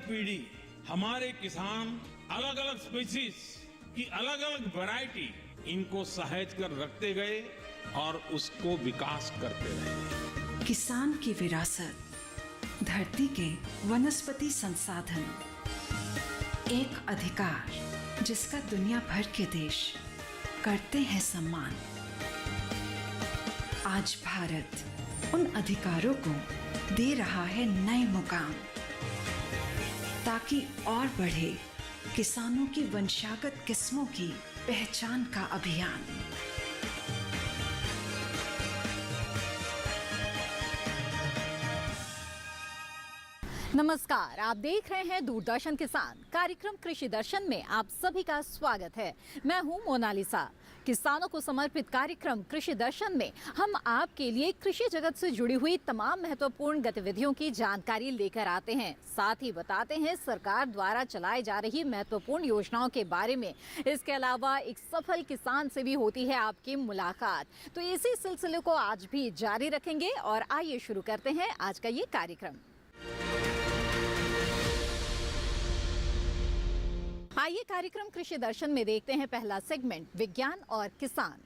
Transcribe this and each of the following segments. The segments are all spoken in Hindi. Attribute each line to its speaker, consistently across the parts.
Speaker 1: पीढ़ी हमारे किसान अलग अलग स्पीसीज की अलग अलग वैरायटी इनको सहेज कर रखते गए और उसको विकास करते रहे।
Speaker 2: किसान की विरासत, धरती के वनस्पति संसाधन, एक अधिकार जिसका दुनिया भर के देश करते हैं सम्मान। आज भारत उन अधिकारों को दे रहा है नए मुकाम, ताकि और बढ़े किसानों की वंशागत किस्मों की पहचान का अभियान।
Speaker 3: नमस्कार, आप देख रहे हैं दूरदर्शन किसान। कार्यक्रम कृषि दर्शन में आप सभी का स्वागत है। मैं हूं मोनालिसा। किसानों को समर्पित कार्यक्रम कृषि दर्शन में हम आपके लिए कृषि जगत से जुड़ी हुई तमाम महत्वपूर्ण गतिविधियों की जानकारी लेकर आते हैं। साथ ही बताते हैं सरकार द्वारा चलाई जा रही महत्वपूर्ण योजनाओं के बारे में। इसके अलावा एक सफल किसान से भी होती है आपकी मुलाकात। तो इसी सिलसिले को आज भी जारी रखेंगे और आइए शुरू करते हैं आज का ये कार्यक्रम। आइए कार्यक्रम कृषि दर्शन में देखते हैं पहला सेगमेंट, विज्ञान और किसान।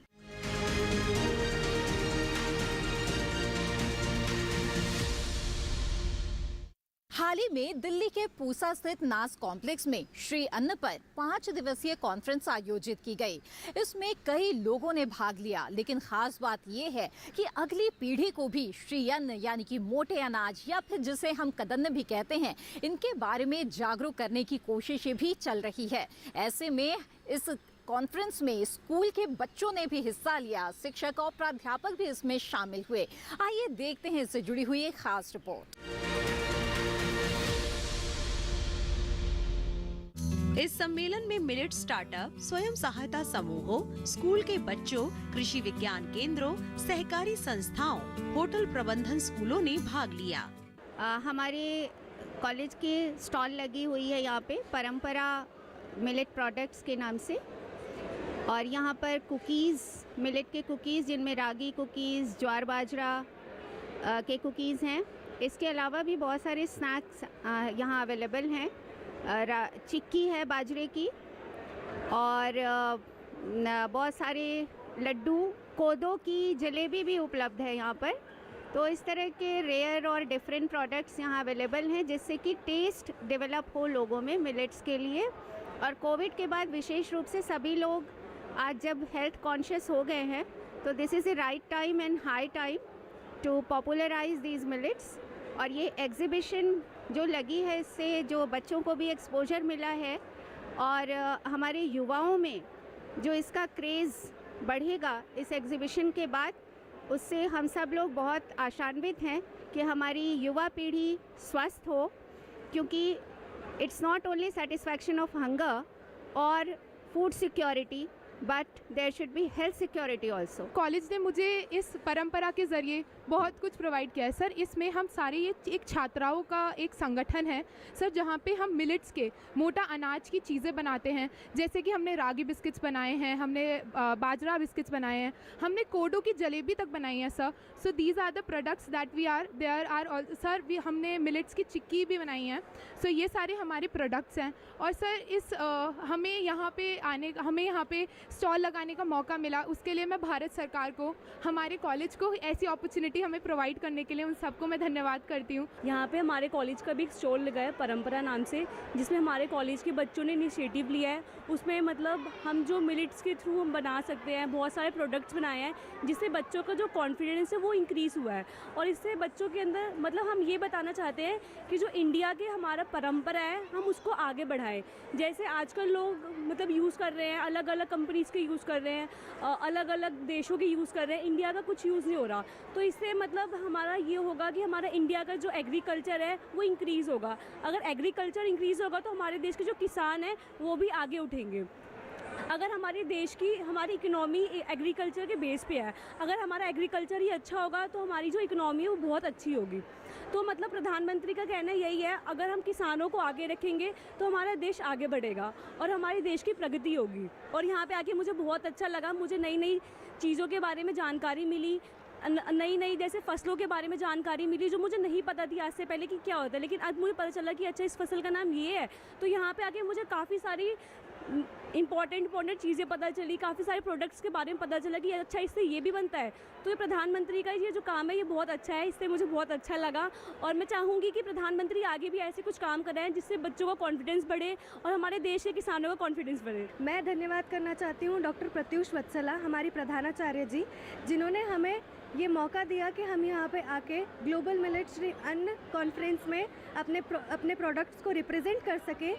Speaker 3: हाल ही में दिल्ली के पूसा स्थित नास कॉम्प्लेक्स में श्री अन्न पर 5 दिवसीय कॉन्फ्रेंस आयोजित की गई। इसमें कई लोगों ने भाग लिया, लेकिन खास बात यह है कि अगली पीढ़ी को भी श्री अन्न यानी कि मोटे अनाज या फिर जिसे हम कदन्न भी कहते हैं, इनके बारे में जागरूक करने की कोशिशें भी चल रही है। ऐसे में इस कॉन्फ्रेंस में स्कूल के बच्चों ने भी हिस्सा लिया, शिक्षक और प्राध्यापक भी इसमें शामिल हुए। आइए देखते हैं इससे जुड़ी हुई एक खास रिपोर्ट।
Speaker 4: इस सम्मेलन में मिलेट स्टार्टअप, स्वयं सहायता समूहों, स्कूल के बच्चों, कृषि विज्ञान केंद्रों, सहकारी संस्थाओं, होटल प्रबंधन स्कूलों ने भाग लिया।
Speaker 5: हमारे कॉलेज की स्टॉल लगी हुई है यहाँ पे, परंपरा मिलेट प्रोडक्ट्स के नाम से। और यहाँ पर कुकीज़, मिलेट के कुकीज़ जिनमें रागी कुकीज़, ज्वार बाजरा के कुकीज़ हैं। इसके अलावा भी बहुत सारे स्नैक्स यहाँ अवेलेबल हैं। चिक्की है बाजरे की, और बहुत सारे लड्डू, कोदो की जलेबी भी उपलब्ध है यहाँ पर। तो इस तरह के रेयर और डिफरेंट प्रोडक्ट्स यहाँ अवेलेबल हैं, जिससे कि टेस्ट डेवलप हो लोगों में मिलेट्स के लिए। और कोविड के बाद विशेष रूप से सभी लोग आज जब हेल्थ कॉन्शियस हो गए हैं, तो this is a right time and high time to popularize these millets. और ये एग्जीबिशन जो लगी है, इससे जो बच्चों को भी एक्सपोजर मिला है और हमारे युवाओं में जो इसका क्रेज़ बढ़ेगा इस एग्जीबिशन के बाद, उससे हम सब लोग बहुत आशान्वित हैं कि हमारी युवा पीढ़ी स्वस्थ हो। क्योंकि it's not only satisfaction of hunger और food security, but there should be health security also.
Speaker 6: College ने मुझे इस परंपरा के ज़रिए बहुत कुछ प्रोवाइड किया है सर। इसमें हम सारे ये एक छात्राओं का एक संगठन है सर, जहाँ पे हम मिलेट्स के मोटा अनाज की चीज़ें बनाते हैं। जैसे कि हमने रागी बिस्किट्स बनाए हैं, हमने बाजरा बिस्किट्स बनाए हैं, हमने कोडो की जलेबी तक बनाई है sir. So these are the products that we are there are sir. हमने मिलेट्स की चिक्की भी बनाई है। सो ये सारे हमारे प्रोडक्ट्स हैं। और सर हमें यहाँ पे स्टॉल लगाने का मौका मिला, उसके लिए मैं भारत सरकार को, हमारे कॉलेज को ऐसी अपॉर्चुनिटी हमें प्रोवाइड करने के लिए उन सबको मैं धन्यवाद करती हूँ।
Speaker 7: यहाँ पे हमारे कॉलेज का भी एक स्टॉल लगा है परंपरा नाम से, जिसमें हमारे कॉलेज के बच्चों ने इनिशिएटिव लिया है। उसमें मतलब हम जो मिलेट्स के थ्रू हम बना सकते हैं, बहुत सारे प्रोडक्ट्स बनाए हैं, जिससे बच्चों का जो कॉन्फिडेंस है वो इंक्रीज़ हुआ है। और इससे बच्चों के अंदर मतलब हम ये बताना चाहते हैं कि जो इंडिया के हमारा परंपरा है, हम उसको आगे बढ़ाएं। जैसे आजकल लोग मतलब यूज़ कर रहे हैं, अलग अलग कंपनीज़ के यूज़ कर रहे हैं, अलग अलग देशों के यूज़ कर रहे हैं, इंडिया का कुछ यूज़ नहीं हो रहा। तो इससे मतलब हमारा ये होगा कि हमारा इंडिया का जो एग्रीकल्चर है वो इंक्रीज़ होगा। अगर एग्रीकल्चर इंक्रीज़ होगा तो हमारे देश के जो किसान हैं वो भी आगे उठेंगे। अगर हमारे देश की हमारी इकोनॉमी एग्रीकल्चर के बेस पे है, अगर हमारा एग्रीकल्चर ही अच्छा होगा तो हमारी जो इकोनॉमी है वो बहुत अच्छी होगी। तो मतलब प्रधानमंत्री का कहना यही है, अगर हम किसानों को आगे रखेंगे तो हमारा देश आगे बढ़ेगा और हमारे देश की प्रगति होगी। और यहाँ पे आके मुझे बहुत अच्छा लगा, मुझे नई नई चीज़ों के बारे में जानकारी मिली, नई नई जैसे फसलों के बारे में जानकारी मिली जो मुझे नहीं पता थी आज से पहले कि क्या होता है, लेकिन आज मुझे पता चला कि अच्छा इस फसल का नाम ये है। तो यहाँ पे आके मुझे काफ़ी सारी इम्पॉर्टेंट चीज़ें पता चली, काफ़ी सारे प्रोडक्ट्स के बारे में पता चला कि अच्छा इससे ये भी बनता है। तो ये प्रधानमंत्री का ये जो काम है ये बहुत अच्छा है, इससे मुझे बहुत अच्छा लगा और मैं चाहूँगी कि प्रधानमंत्री आगे भी ऐसे कुछ काम कराएं जिससे बच्चों का कॉन्फिडेंस बढ़े और हमारे देश के किसानों का कॉन्फिडेंस बढ़े।
Speaker 8: मैं धन्यवाद करना चाहती हूँ डॉक्टर प्रत्युष वत्सला, हमारी प्रधानाचार्य जी, जिन्होंने हमें ये मौका दिया कि हम यहाँ पे आके ग्लोबल मिलेट श्री अन्न कॉन्फ्रेंस में अपने प्रोडक्ट्स को रिप्रेजेंट कर सके।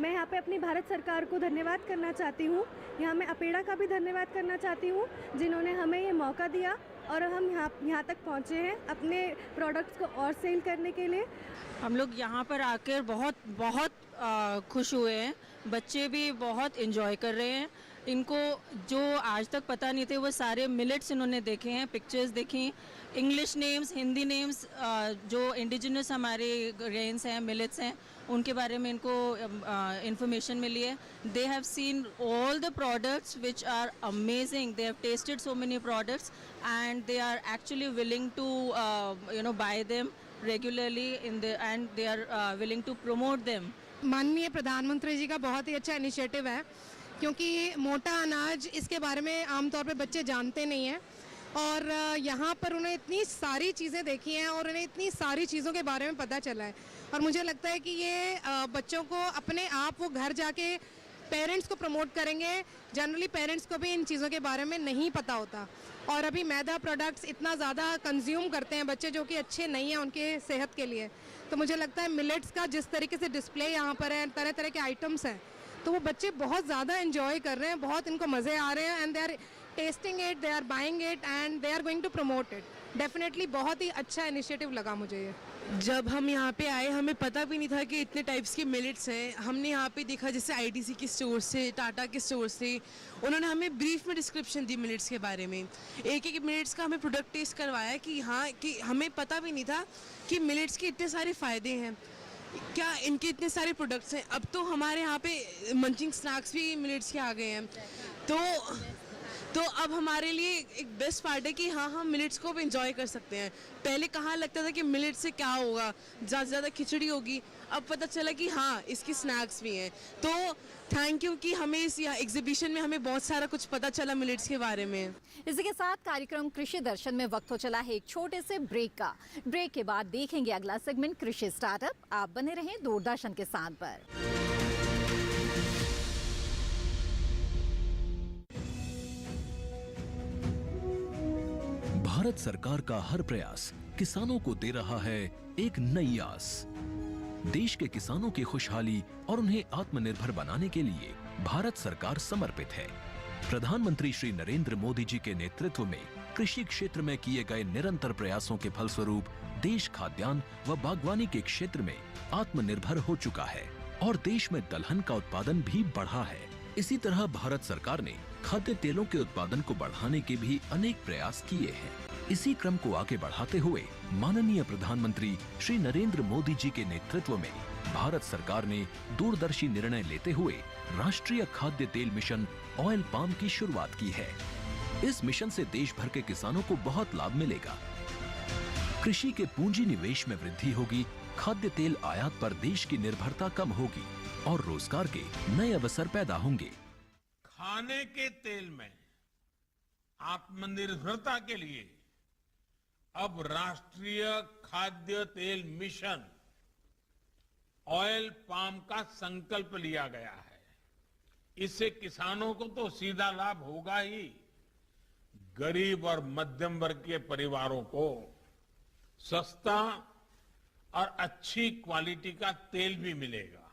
Speaker 8: मैं यहाँ पे अपनी भारत सरकार को धन्यवाद करना चाहती हूँ, यहाँ मैं अपेड़ा का भी धन्यवाद करना चाहती हूँ जिन्होंने हमें ये मौका दिया और हम यहाँ तक पहुँचे हैं अपने प्रोडक्ट्स को और सेल करने के लिए।
Speaker 9: हम लोग यहाँ पर आकर बहुत खुश हुए हैं, बच्चे भी बहुत एंजॉय कर रहे हैं। इनको जो आज तक पता नहीं थे वो सारे मिलेट्स इन्होंने देखे हैं, पिक्चर्स देखी, इंग्लिश नेम्स, हिंदी नेम्स, जो इंडिजिनस हमारे ग्रेन्स हैं, मिलेट्स हैं, उनके बारे में इनको इंफॉर्मेशन मिली है। They have seen all the products which are amazing, they have tasted so many products and they are actually willing to buy them regularly and they are willing to promote them.
Speaker 10: माननीय प्रधानमंत्री जी का बहुत ही अच्छा इनिशिएटिव है, क्योंकि मोटा अनाज इसके बारे में आमतौर पे बच्चे जानते नहीं हैं और यहाँ पर उन्हें इतनी सारी चीज़ें देखी हैं और उन्हें इतनी सारी चीज़ों के बारे में पता चला है और मुझे लगता है कि ये बच्चों को अपने आप वो घर जाके पेरेंट्स को प्रमोट करेंगे। जनरली पेरेंट्स को भी इन चीज़ों के बारे में नहीं पता होता और अभी मैदा प्रोडक्ट्स इतना ज़्यादा कंज्यूम करते हैं बच्चे जो कि अच्छे नहीं हैं उनके सेहत के लिए। तो मुझे लगता है मिलेट्स का जिस तरीके से डिस्प्ले यहाँ पर है, तरह तरह के आइटम्स हैं, तो वो बच्चे बहुत ज़्यादा एंजॉय कर रहे हैं, बहुत इनको मज़े आ रहे हैं and they are testing it, they are buying it and they are going to promote it. Definitely बहुत ही अच्छा इनिशिएटिव लगा मुझे ये।
Speaker 11: जब हम यहाँ पे आए हमें पता भी नहीं था कि इतने टाइप्स के मिलेट्स हैं। हमने यहाँ पे देखा जैसे आईटीसी के स्टोर से, टाटा के स्टोर से, उन्होंने हमें ब्रीफ में डिस्क्रिप्शन दी मिलेट्स के बारे में, एक एक मिलेट्स का हमें प्रोडक्ट टेस्ट करवाया कि हाँ, कि हमें पता भी नहीं था कि मिलेट्स के इतने सारे फ़ायदे हैं, क्या इनके इतने सारे प्रोडक्ट्स हैं। अब तो हमारे यहाँ पे मंचिंग स्नैक्स भी मिलेट्स के आ गए हैं, तो अब हमारे लिए एक बेस्ट पार्ट है कि हाँ, हम मिलेट्स को भी इंजॉय कर सकते हैं। पहले कहाँ लगता था कि मिलेट्स से क्या होगा, ज़्यादा से ज़्यादा खिचड़ी होगी, अब पता चला कि हाँ, इसकी स्नैक्स भी हैं। तो थैंक यू कि हमें इस एग्जीबिशन में हमें बहुत सारा कुछ पता चला मिलेट्स के बारे में।
Speaker 3: इसी के साथ कार्यक्रम कृषि दर्शन में वक्त हो चला है एक छोटे से ब्रेक का। ब्रेक के बाद देखेंगे अगला सेगमेंट कृषि स्टार्टअप। आप बने रहें दूरदर्शन के साथ पर।
Speaker 12: भारत सरकार का हर प्रयास किसानों को दे रहा है एक नई आस। देश के किसानों की खुशहाली और उन्हें आत्मनिर्भर बनाने के लिए भारत सरकार समर्पित है। प्रधानमंत्री श्री नरेंद्र मोदी जी के नेतृत्व में कृषि क्षेत्र में किए गए निरंतर प्रयासों के फलस्वरूप देश खाद्यान्न व बागवानी के क्षेत्र में आत्मनिर्भर हो चुका है और देश में दलहन का उत्पादन भी बढ़ा है। इसी तरह भारत सरकार ने खाद्य तेलों के उत्पादन को बढ़ाने के भी अनेक प्रयास किए हैं। इसी क्रम को आगे बढ़ाते हुए माननीय प्रधानमंत्री श्री नरेंद्र मोदी जी के नेतृत्व में भारत सरकार ने दूरदर्शी निर्णय लेते हुए राष्ट्रीय खाद्य तेल मिशन ऑयल पाम की शुरुआत की है। इस मिशन से देश भर के किसानों को बहुत लाभ मिलेगा। कृषि के पूंजी निवेश में वृद्धि होगी, खाद्य तेल आयात पर देश की निर्भरता कम होगी और रोजगार के नए अवसर पैदा होंगे।
Speaker 1: खाने के तेल में आत्मनिर्भरता के लिए अब राष्ट्रीय खाद्य तेल मिशन ऑयल पाम का संकल्प लिया गया है। इससे किसानों को तो सीधा लाभ होगा ही, गरीब और मध्यम वर्ग के परिवारों को सस्ता और अच्छी क्वालिटी का तेल भी मिलेगा।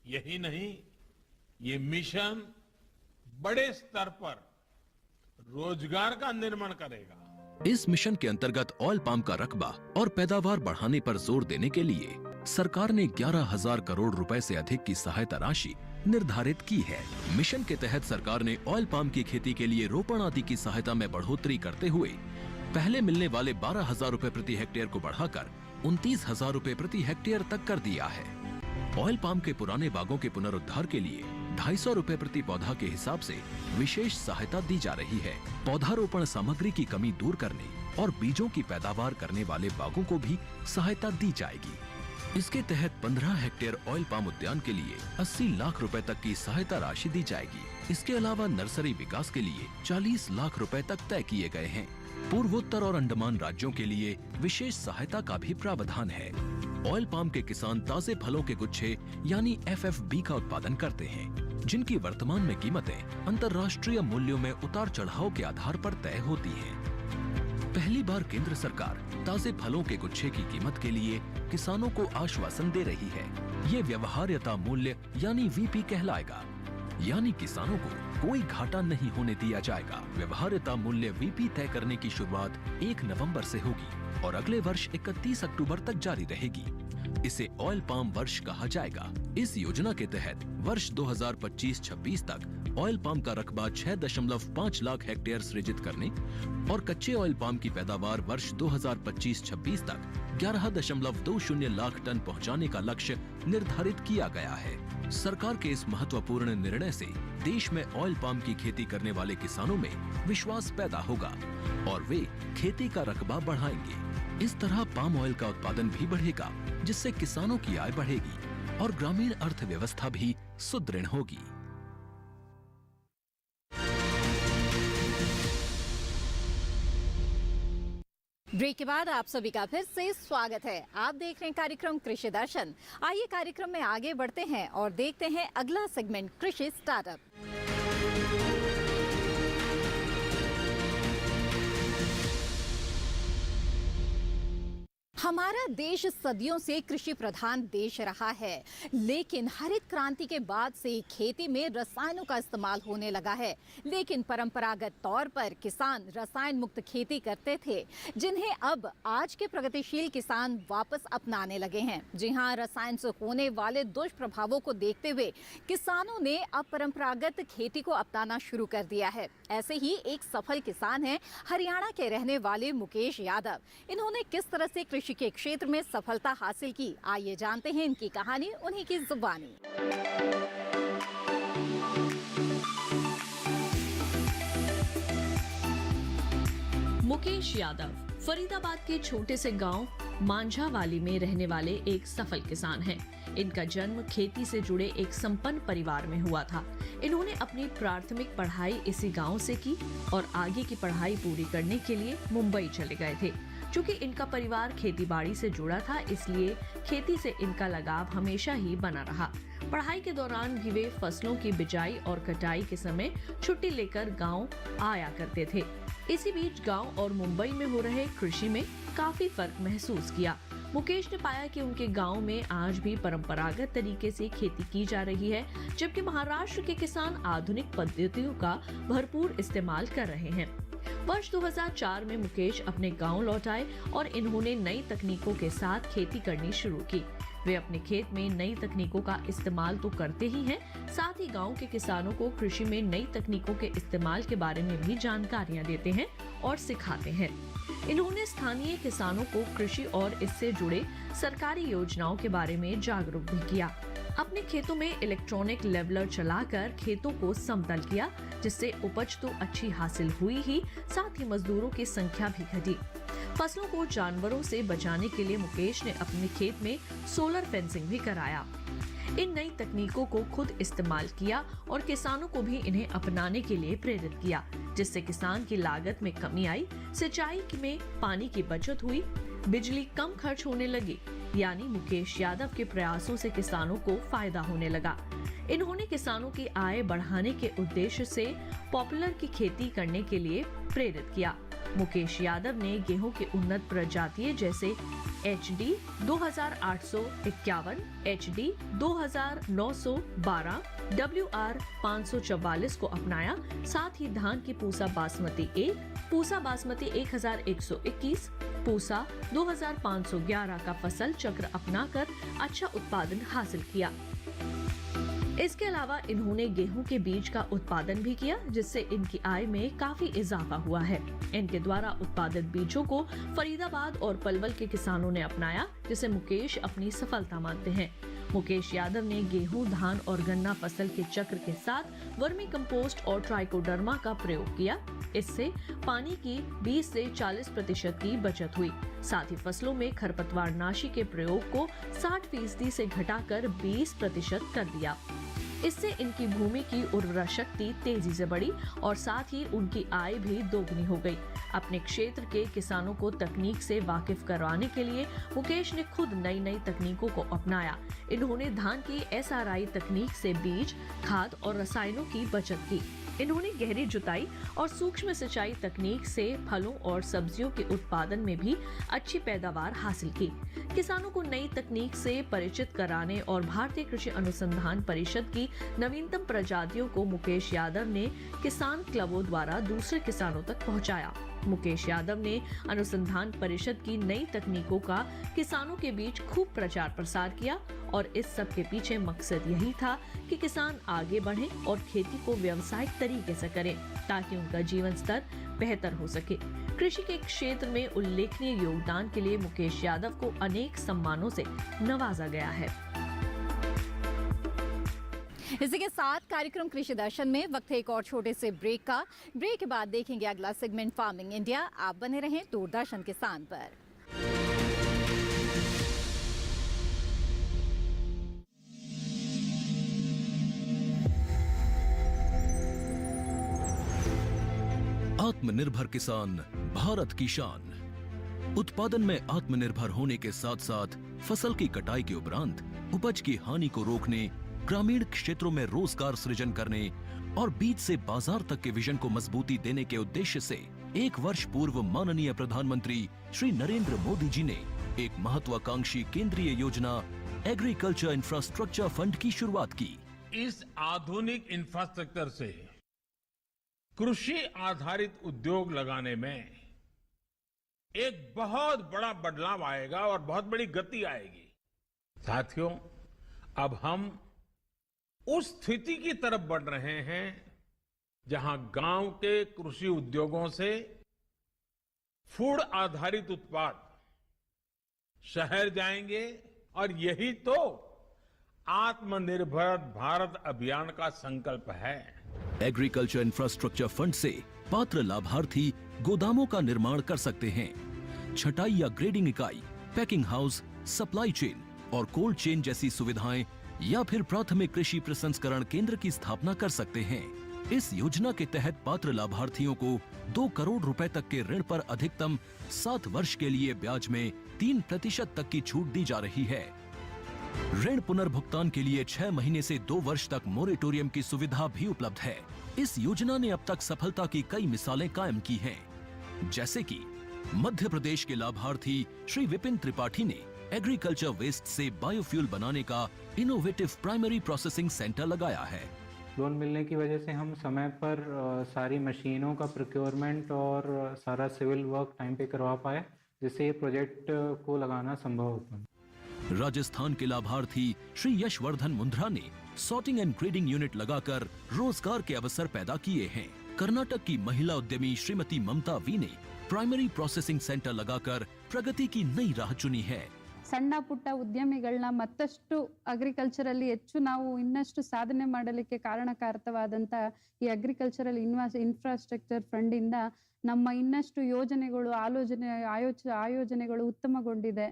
Speaker 1: यही नहीं, ये मिशन बड़े स्तर पर रोजगार का निर्माण करेगा।
Speaker 12: इस मिशन के अंतर्गत ऑयल पाम का रकबा और पैदावार बढ़ाने पर जोर देने के लिए सरकार ने 11,000 करोड़ रुपए से अधिक की सहायता राशि निर्धारित की है। मिशन के तहत सरकार ने ऑयल पाम की खेती के लिए रोपण आदि की सहायता में बढ़ोतरी करते हुए पहले मिलने वाले 12,000 रुपए प्रति हेक्टेयर को बढ़ाकर 29,000 रुपए प्रति हेक्टेयर तक कर दिया है। ऑयल पाम के पुराने बागों के पुनरुद्धार के लिए 250 रुपए प्रति पौधा के हिसाब से विशेष सहायता दी जा रही है। पौधारोपण सामग्री की कमी दूर करने और बीजों की पैदावार करने वाले बागों को भी सहायता दी जाएगी। इसके तहत 15 हेक्टेयर ऑयल पाम उद्यान के लिए 80 लाख रुपए तक की सहायता राशि दी जाएगी। इसके अलावा नर्सरी विकास के लिए 40 लाख रुपए तक तय किए गए हैं। पूर्वोत्तर और अंडमान राज्यों के लिए विशेष सहायता का भी प्रावधान है। ऑयल पाम के किसान ताजे फलों के गुच्छे यानी FFB का उत्पादन करते हैं, जिनकी वर्तमान में कीमतें अंतर्राष्ट्रीय मूल्यों में उतार चढ़ाव के आधार पर तय होती हैं। पहली बार केंद्र सरकार ताजे फलों के गुच्छे की कीमत के लिए किसानों को आश्वासन दे रही है। ये व्यवहार्यता मूल्य यानी VP कहलाएगा, यानी किसानों को कोई घाटा नहीं होने दिया जाएगा। व्यवहार्यता मूल्य VP तय करने की शुरुआत 1 नवंबर से होगी और अगले वर्ष 31 अक्टूबर तक जारी रहेगी। इसे ऑयल पाम वर्ष कहा जाएगा। इस योजना के तहत वर्ष 2025-26 तक ऑयल पाम का रकबा 6.5 लाख हेक्टेयर सृजित करने और कच्चे ऑयल पाम की पैदावार वर्ष 2025-26 तक 11.20 लाख टन पहुंचाने का लक्ष्य निर्धारित किया गया है। सरकार के इस महत्वपूर्ण निर्णय से देश में ऑयल पाम की खेती करने वाले किसानों में विश्वास पैदा होगा और वे खेती का रकबा बढ़ाएंगे। इस तरह पाम ऑयल का उत्पादन भी बढ़ेगा, जिससे किसानों की आय बढ़ेगी और ग्रामीण अर्थव्यवस्था भी सुदृढ़ होगी।
Speaker 3: ब्रेक के बाद आप सभी का फिर से स्वागत है। आप देख रहे हैं कार्यक्रम कृषि दर्शन। आइए कार्यक्रम में आगे बढ़ते हैं और देखते हैं अगला सेगमेंट कृषि स्टार्टअप। हमारा देश सदियों से कृषि प्रधान देश रहा है, लेकिन हरित क्रांति के बाद से खेती में रसायनों का इस्तेमाल होने लगा है। लेकिन परंपरागत तौर पर किसान रसायन मुक्त खेती करते थे, जिन्हें अब आज के प्रगतिशील किसान वापस अपनाने लगे हैं। जी हां, रसायन से होने वाले दुष्प्रभावों को देखते हुए किसानों ने अब परंपरागत खेती को अपनाना शुरू कर दिया है। ऐसे ही एक सफल किसान हैं हरियाणा के रहने वाले मुकेश यादव। इन्होंने किस तरह से कृषि के क्षेत्र में सफलता हासिल की, आइए जानते हैं इनकी कहानी उन्हीं की जुबानी।
Speaker 13: मुकेश यादव फरीदाबाद के छोटे से गांव मांझावाली में रहने वाले एक सफल किसान हैं। इनका जन्म खेती से जुड़े एक संपन्न परिवार में हुआ था। इन्होंने अपनी प्राथमिक पढ़ाई इसी गांव से की और आगे की पढ़ाई पूरी करने के लिए मुंबई चले गए थे। चूँकि इनका परिवार खेतीबाड़ी से जुड़ा था, इसलिए खेती से इनका लगाव हमेशा ही बना रहा। पढ़ाई के दौरान भी वे फसलों की बिजाई और कटाई के समय छुट्टी लेकर गांव आया करते थे। इसी बीच गांव और मुंबई में हो रहे कृषि में काफी फर्क महसूस किया। मुकेश ने पाया कि उनके गांव में आज भी परंपरागत तरीके से खेती की जा रही है, जबकि महाराष्ट्र के किसान आधुनिक पद्धतियों का भरपूर इस्तेमाल कर रहे हैं। वर्ष 2004 में मुकेश अपने गांव लौट आए और इन्होंने नई तकनीकों के साथ खेती करनी शुरू की। वे अपने खेत में नई तकनीकों का इस्तेमाल तो करते ही हैं, साथ ही गांव के किसानों को कृषि में नई तकनीकों के इस्तेमाल के बारे में भी जानकारियां देते हैं और सिखाते हैं। इन्होंने स्थानीय किसानों को कृषि और इससे जुड़े सरकारी योजनाओं के बारे में जागरूक भी किया। अपने खेतों में इलेक्ट्रॉनिक लेवलर चलाकर खेतों को समतल किया, जिससे उपज तो अच्छी हासिल हुई ही, साथ ही मजदूरों की संख्या भी घटी। फसलों को जानवरों से बचाने के लिए मुकेश ने अपने खेत में सोलर फेंसिंग भी कराया। इन नई तकनीकों को खुद इस्तेमाल किया और किसानों को भी इन्हें अपनाने के लिए प्रेरित किया, जिससे किसान की लागत में कमी आई, सिंचाई में पानी की बचत हुई, बिजली कम खर्च होने लगी। यानी मुकेश यादव के प्रयासों से किसानों को फायदा होने लगा। इन्होंने किसानों की आय बढ़ाने के उद्देश्य से पॉपुलर की खेती करने के लिए प्रेरित किया। मुकेश यादव ने गेहूं के उन्नत प्रजातियां जैसे HD 2851, HD 2912, WR 544 को अपनाया। साथ ही धान की पूसा बासमती 1, पूसा बासमती 1121, पूसा 2511 का फसल चक्र अपनाकर अच्छा उत्पादन हासिल किया। इसके अलावा इन्होंने गेहूं के बीज का उत्पादन भी किया, जिससे इनकी आय में काफी इजाफा हुआ है। इनके द्वारा उत्पादित बीजों को फरीदाबाद और पलवल के किसानों ने अपनाया, जिसे मुकेश अपनी सफलता मानते हैं। मुकेश यादव ने गेहूं, धान और गन्ना फसल के चक्र के साथ वर्मी कंपोस्ट और ट्राइकोडर्मा का प्रयोग किया। इससे पानी की 20 से 40% की बचत हुई। साथ ही फसलों में खरपतवार नाशी के प्रयोग को 60% से घटाकर 20% कर दिया। इससे इनकी भूमि की उर्वरा शक्ति तेजी से बढ़ी और साथ ही उनकी आय भी दोगुनी हो गई। अपने क्षेत्र के किसानों को तकनीक से वाकिफ करवाने के लिए मुकेश ने खुद नई नई तकनीकों को अपनाया। इन्होंने धान की SRI तकनीक से बीज, खाद और रसायनों की बचत की। इन्होंने गहरी जुताई और सूक्ष्म सिंचाई तकनीक से फलों और सब्जियों के उत्पादन में भी अच्छी पैदावार हासिल की। किसानों को नई तकनीक से परिचित कराने और भारतीय कृषि अनुसंधान परिषद की नवीनतम प्रजातियों को मुकेश यादव ने किसान क्लबों द्वारा दूसरे किसानों तक पहुंचाया। मुकेश यादव ने अनुसंधान परिषद की नई तकनीकों का किसानों के बीच खूब प्रचार प्रसार किया और इस सब के पीछे मकसद यही था कि किसान आगे बढ़ें और खेती को व्यावसायिक तरीके से करें ताकि उनका जीवन स्तर बेहतर हो सके। कृषि के क्षेत्र में उल्लेखनीय योगदान के लिए मुकेश यादव को अनेक सम्मानों से नवाजा गया है।
Speaker 3: इसी के साथ कार्यक्रम कृषि दर्शन में वक्त है एक और छोटे से ब्रेक का। ब्रेक के बाद देखेंगे अगला सेगमेंट फार्मिंग इंडिया। आप बने रहें दूरदर्शन किसान पर।
Speaker 12: आत्मनिर्भर किसान भारत की शान। उत्पादन में आत्मनिर्भर होने के साथ साथ फसल की कटाई के उपरांत उपज की हानि को रोकने, ग्रामीण क्षेत्रों में रोजगार सृजन करने और बीज से बाजार तक के विजन को मजबूती देने के उद्देश्य से 1 वर्ष पूर्व माननीय प्रधानमंत्री श्री नरेंद्र मोदी जी ने एक महत्वाकांक्षी केंद्रीय योजना एग्रीकल्चर इंफ्रास्ट्रक्चर फंड की शुरुआत की।
Speaker 1: इस आधुनिक इंफ्रास्ट्रक्चर से कृषि आधारित उद्योग लगाने में एक बहुत बड़ा बदलाव आएगा और बहुत बड़ी गति आएगी। साथियों, अब हम उस स्थिति की तरफ बढ़ रहे हैं जहां गांव के कृषि उद्योगों से फूड आधारित उत्पाद शहर जाएंगे और यही तो आत्मनिर्भर भारत अभियान का संकल्प है।
Speaker 12: एग्रीकल्चर इंफ्रास्ट्रक्चर फंड से पात्र लाभार्थी गोदामों का निर्माण कर सकते हैं, छटाई या ग्रेडिंग इकाई, पैकिंग हाउस, सप्लाई चेन और कोल्ड चेन जैसी सुविधाएं या फिर प्राथमिक कृषि प्रसंस्करण केंद्र की स्थापना कर सकते हैं। इस योजना के तहत पात्र लाभार्थियों को 2 करोड़ रुपए तक के ऋण पर अधिकतम 7 वर्ष के लिए ब्याज में 3% तक की छूट दी जा रही है। ऋण पुनर्भुगतान के लिए 6 महीने से 2 वर्ष तक मोरेटोरियम की सुविधा भी उपलब्ध है। इस योजना ने अब तक सफलता की कई मिसालें कायम की हैं, जैसे कि मध्य प्रदेश के लाभार्थी श्री विपिन त्रिपाठी ने एग्रीकल्चर वेस्ट से बायोफ्यूल बनाने का इनोवेटिव प्राइमरी प्रोसेसिंग सेंटर लगाया है।
Speaker 14: लोन मिलने की वजह से हम समय पर सारी मशीनों का प्रोक्योरमेंट और सारा सिविल वर्क टाइम पे करवा पाए, जिससे ये प्रोजेक्ट को लगाना संभव हो पाए।
Speaker 12: राजस्थान के लाभार्थी श्री यशवर्धन मुंद्रा ने सॉर्टिंग एंड ग्रेडिंग यूनिट लगाकर रोजगार के अवसर पैदा किए हैं। कर्नाटक की महिला उद्यमी श्रीमती ममता वी ने प्राइमरी प्रोसेसिंग सेंटर लगाकर प्रगति की नई राह चुनी है।
Speaker 15: ಸಣ್ಣ ಪುಟ್ಟ ಉದ್ಯಮಿಗಳನ್ನ ಮತ್ತಷ್ಟು ಅಗ್ರಿಕಲ್ಚರಲ್ಲಿ ಹೆಚ್ಚು ನಾವು ಇನ್ನಷ್ಟು ಸಾಧನೆ ಮಾಡಲಿಕ್ಕೆ ಕಾರಣಕಾರಕವಾದಂತ ಈ ಅಗ್ರಿಕಲ್ಚರಲ್ ಇನ್ಫ್ರಾಸ್ಟ್ರಕ್ಚರ್ ಫಂಡ್ ಇಂದ ನಮ್ಮ ಇನ್ನಷ್ಟು ಯೋಜನೆಗಳು ಆಯೋಜನೆಗಳು ಉತ್ತಮಗೊಂಡಿದೆ।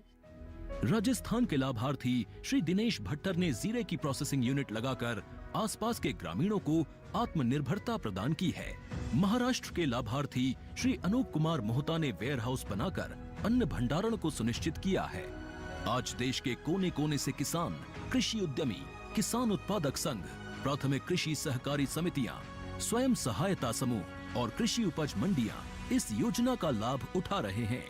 Speaker 12: राजस्थान के लाभार्थी श्री दिनेश भट्टर ने जीरे की प्रोसेसिंग यूनिट लगाकर आसपास के ग्रामीणों को आत्मनिर्भरता प्रदान की है। महाराष्ट्र के लाभार्थी श्री अनूप कुमार मोहता ने वेयर हाउस बनाकर अन्न भंडारण को सुनिश्चित किया है। आज देश के कोने कोने से किसान, कृषि उद्यमी, किसान उत्पादक संघ, प्राथमिक कृषि सहकारी समितियां, स्वयं सहायता समूह और कृषि उपज मंडियां इस योजना का लाभ उठा रहे हैं।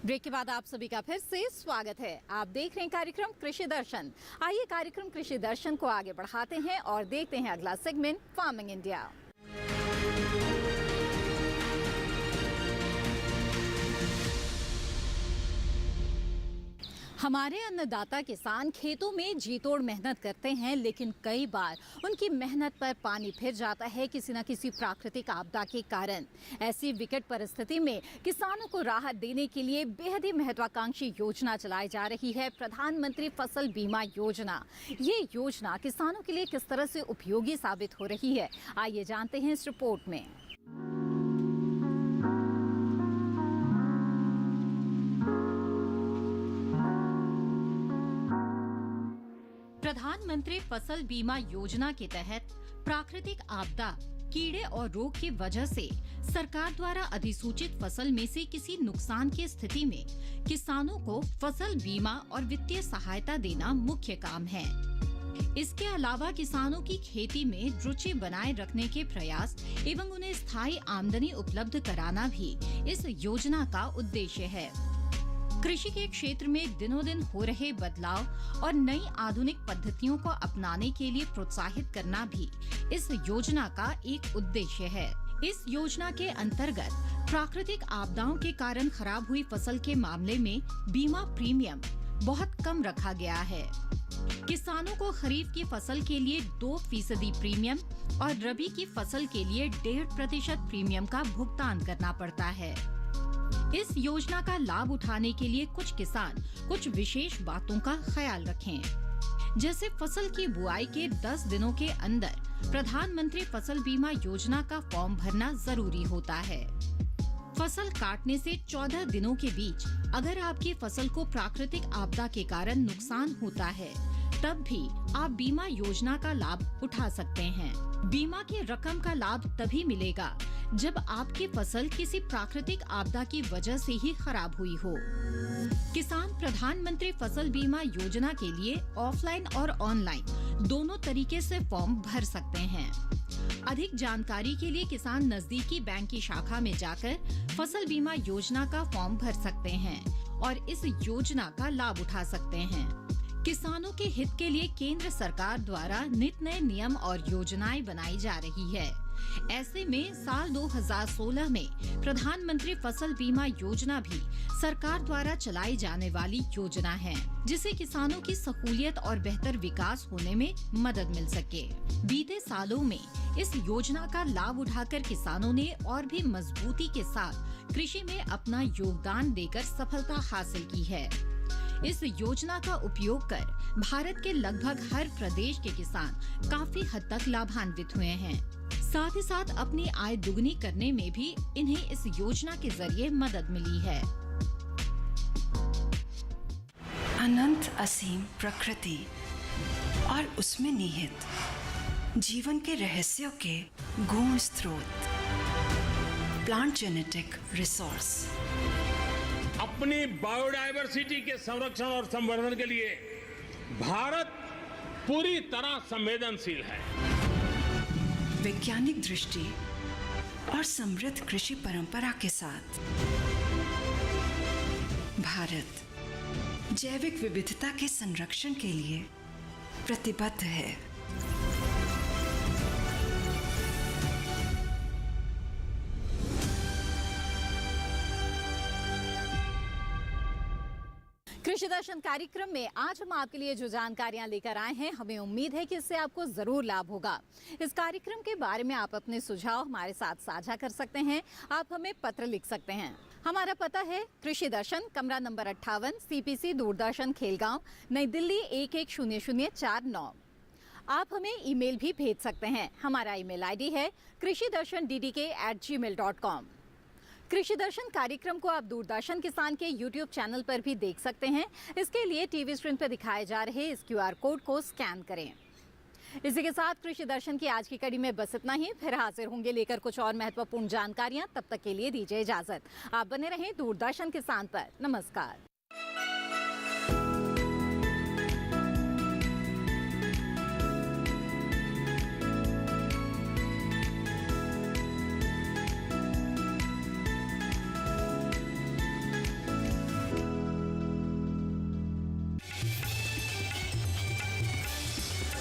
Speaker 3: ब्रेक के बाद आप सभी का फिर से स्वागत है। आप देख रहे हैं कार्यक्रम कृषि दर्शन। आइए कार्यक्रम कृषि दर्शन को आगे बढ़ाते हैं और देखते हैं अगला सेगमेंट फार्मिंग इंडिया। हमारे अन्नदाता किसान खेतों में जी तोड़ मेहनत करते हैं, लेकिन कई बार उनकी मेहनत पर पानी फिर जाता है किसी न किसी प्राकृतिक आपदा के कारण। ऐसी विकट परिस्थिति में किसानों को राहत देने के लिए बेहद ही महत्वाकांक्षी योजना चलाई जा रही है, प्रधानमंत्री फसल बीमा योजना। ये योजना किसानों के लिए किस तरह से उपयोगी साबित हो रही है, आइए जानते हैं इस रिपोर्ट में। प्रधानमंत्री फसल बीमा योजना के तहत प्राकृतिक आपदा, कीड़े और रोग की वजह से सरकार द्वारा अधिसूचित फसल में से किसी नुकसान की स्थिति में किसानों को फसल बीमा और वित्तीय सहायता देना मुख्य काम है। इसके अलावा किसानों की खेती में रुचि बनाए रखने के प्रयास एवं उन्हें स्थायी आमदनी उपलब्ध कराना भी इस योजना का उद्देश्य है। कृषि के क्षेत्र में दिनों दिन हो रहे बदलाव और नई आधुनिक पद्धतियों को अपनाने के लिए प्रोत्साहित करना भी इस योजना का एक उद्देश्य है। इस योजना के अंतर्गत प्राकृतिक आपदाओं के कारण खराब हुई फसल के मामले में बीमा प्रीमियम बहुत कम रखा गया है। किसानों को खरीफ की फसल के लिए 2% प्रीमियम और रबी की फसल के लिए 1.5% प्रीमियम का भुगतान करना पड़ता है। इस योजना का लाभ उठाने के लिए कुछ किसान कुछ विशेष बातों का ख्याल रखें, जैसे फसल की बुआई के 10 दिनों के अंदर प्रधानमंत्री फसल बीमा योजना का फॉर्म भरना जरूरी होता है। फसल काटने से 14 दिनों के बीच अगर आपकी फसल को प्राकृतिक आपदा के कारण नुकसान होता है, तब भी आप बीमा योजना का लाभ उठा सकते हैं। बीमा की रकम का लाभ तभी मिलेगा जब आपकी फसल किसी प्राकृतिक आपदा की वजह से ही खराब हुई हो। किसान प्रधानमंत्री फसल बीमा योजना के लिए ऑफलाइन और ऑनलाइन दोनों तरीके से फॉर्म भर सकते हैं। अधिक जानकारी के लिए किसान नजदीकी बैंक की शाखा में जाकर फसल बीमा योजना का फॉर्म भर सकते हैं और इस योजना का लाभ उठा सकते हैं। किसानों के हित के लिए केंद्र सरकार द्वारा नित नए नियम और योजनाएं बनाई जा रही है। ऐसे में साल 2016 में प्रधानमंत्री फसल बीमा योजना भी सरकार द्वारा चलाई जाने वाली योजना है, जिससे किसानों की सहूलियत और बेहतर विकास होने में मदद मिल सके। बीते सालों में इस योजना का लाभ उठाकर किसानों ने और भी मजबूती के साथ कृषि में अपना योगदान देकर सफलता हासिल की है। इस योजना का उपयोग कर भारत के लगभग हर प्रदेश के किसान काफी हद तक लाभान्वित हुए हैं। साथ ही साथ अपनी आय दुगनी करने में भी इन्हें इस योजना के जरिए मदद मिली है।
Speaker 2: अनंत असीम प्रकृति और उसमें निहित जीवन के रहस्यों के गूढ़ स्रोत, प्लांट जेनेटिक रिसोर्स।
Speaker 1: अपनी बायोडायवर्सिटी के संरक्षण और संवर्धन के लिए भारत पूरी तरह संवेदनशील है।
Speaker 2: वैज्ञानिक दृष्टि और समृद्ध कृषि परंपरा के साथ भारत जैविक विविधता के संरक्षण के लिए प्रतिबद्ध है।
Speaker 3: कृषि दर्शन कार्यक्रम में आज हम आपके लिए जो जानकारियां लेकर आए हैं, हमें उम्मीद है कि इससे आपको जरूर लाभ होगा। इस कार्यक्रम के बारे में आप अपने सुझाव हमारे साथ साझा कर सकते हैं। आप हमें पत्र लिख सकते हैं। हमारा पता है कृषि दर्शन, कमरा नंबर 58, CPC दूरदर्शन खेलगांव, नई दिल्ली 110049। आप हमें ईमेल भी भेज सकते हैं। हमारा ईमेल ID है krishidarshandddk@gmail.com। कृषि दर्शन कार्यक्रम को आप दूरदर्शन किसान के YouTube चैनल पर भी देख सकते हैं। इसके लिए टीवी स्क्रीन पर दिखाए जा रहे इस QR कोड को स्कैन करें। इसी के साथ कृषि दर्शन की आज की कड़ी में बस इतना ही। फिर हाजिर होंगे लेकर कुछ और महत्वपूर्ण जानकारियां। तब तक के लिए दीजिए इजाजत। आप बने रहें दूरदर्शन किसान पर। नमस्कार।